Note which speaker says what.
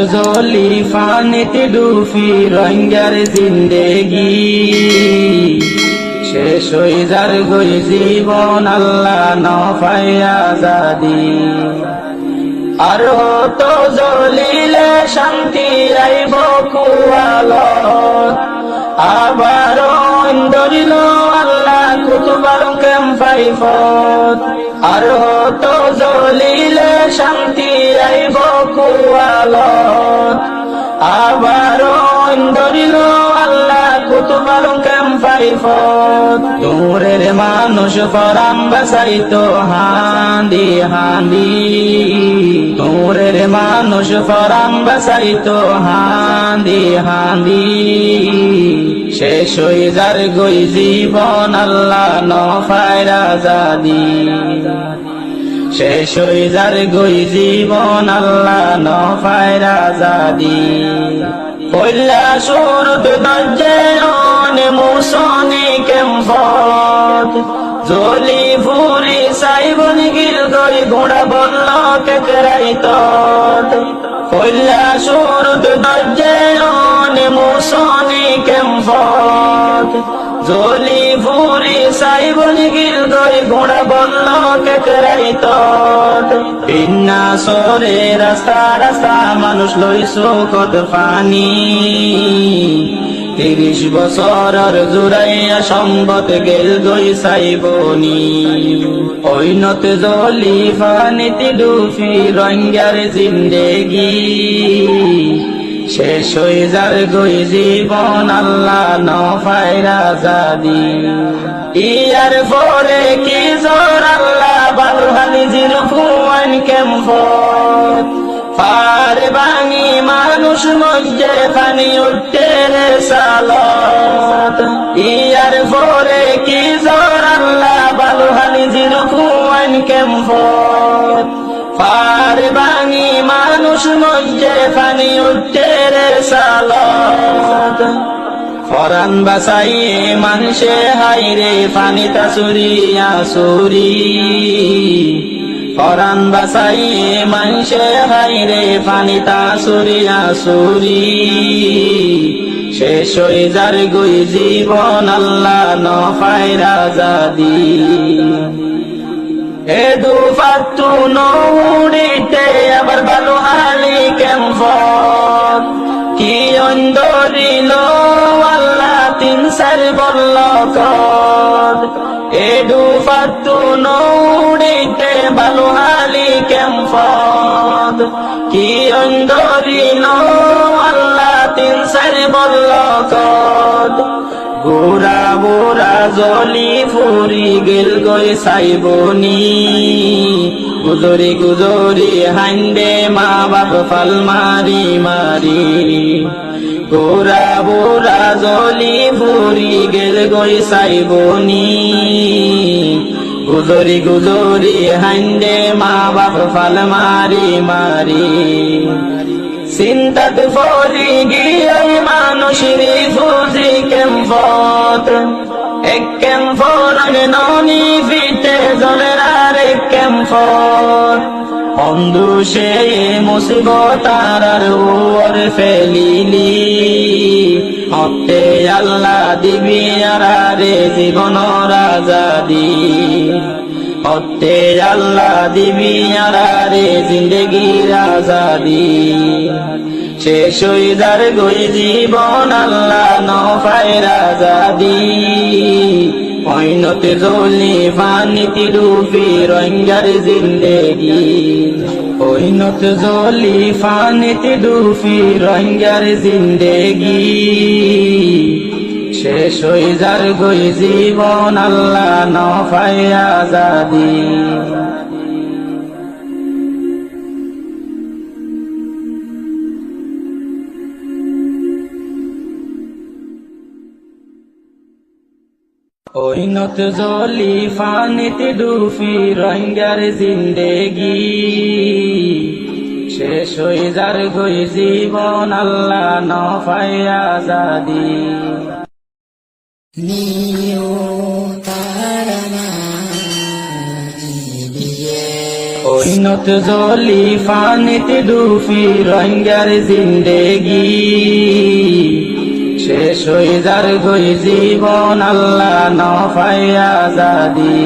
Speaker 1: জলি ফানিতে ডুবি রঙ্গার জিন্দেগি শেষ হয়ে যার গই জীবন আল্লাহ নফায় আজাদি আর তো জ্বলিলে শান্তি আইব কুয়ালত আবার ধরিল আল্লাহ কুতুবার কেম্পাই পথ আর তো জ্বলিলে শান্তি আইব কুয়ালত আবার ধরিল আল্লাহ কুতুবার কেম্পাই পথ দূরের মানুষ পরাম বাসাইতো হান্দি হান্দি দূরের মানুষ পরাম বাসাইতো হান্দি হান্দি শেষ হয়ে যার গই জীবন আল্লাহ নফায় আজাদি শেষ হয়ে যার গই জীবন আল্লাহ নফায় আজাদি পয়লা শুরুত দজ্জে মুসনি কেম্পত জলি ফুরি সাইবন গিল গই ঘোড়া বলল কেকরাইত পয়লা শুরুত দজ্জে মুসনি কেম্পত জলি ফুরি সাইবন গিল গই ঘোড়া বলল কেকরাইত বিনা সরে রাস্তা রাস্তা মানুষ লইছো কত পানি ৩০ বছরের জুড়াইয়া সম্বত গেল গই সাইবনি ঐনত জলি ফানিতে ডুবি রঙ্গার জিন্দেগি শেষ হয়ে যার গই জীবন আল্লাহ নফায় আজাদি ইয়ার পরে কি জোর আল্লাহ বালহানি জির ফুয়ান কেম্পত পার ভাঙি মানুষ মধ্যে পানি উঠতে রে সালত ইয়ার পরে কি জোর আল্লাহ বালহানি জির ফুয়ান কেম্পত পার ভাঙি মানুষ মধ্যে পানি উঠতে রে সালত ফরান বাসাইয়ে মানুষে হাইরে পানি তাসুরি আসুরি ফরান বাসাইয়ে মানুষে হাইরে পানি তাসুরি আসুরি শেষ হয়ে যার গই জীবন আল্লাহ নফায় আজাদি এ দুফাত্তু নৌড়িতে আবার ভালো হালি কেম্পত কি অন্দরিল আল্লাহ ৩-৪ বলল কদ এ দুফাত্তু নৌড়িতে ভালো হালি কেম্পত কি অন্দরিল আল্লাহ ৩-৪ বলল কদ গোরা বোরা জলি ফুরি গেল গই সাইবনি গুজরি গুজরি হাইন্দে মা বাপ ফাল মারি মারি গোরা বোরা জলি ফুরি গেল গই সাইবনি গুজরি গুজরি হাইন্দে মা বাপ ফাল মারি মারি চিন্তাত ফরি গিয়ে মানুষ রিফুজি কেম্পত এক কেম্পর ননি ফিতে জলের আর এক কেম্পর বন্ধু সে মুসিবত আর ওর ফেলিলি হতে আল্লাহ দিবি আর রে জীবন আজাদি হতে আল্লাহ দিবি আর রে জিন্দগির আজাদি শেষ হয়ে যার গই জীবন আল্লাহ নফায় আজাদি ঐনতে জলি ফানিতে ডুবি রঙ্গার জিন্দেগি ঐনত জলি ফানিতে ডুবি রঙ্গার জিন্দেগি শেষ হয়ে যার গই জীবন আল্লাহ নফায় আজাদি ঐনত জলি ফানিতে ডুবি রঙ্গার জিন্দেগি শেষ হয়ে যার গই জীবন আল্লাহ নফায় আজাদি
Speaker 2: নিও তারা
Speaker 1: ওইনত জলি ফানিতে ডুফি রোহিঙ্গার জিন্দেগি শেষ হয়ে যার গই জীবন আল্লাহ ন পাইয়া আজাদি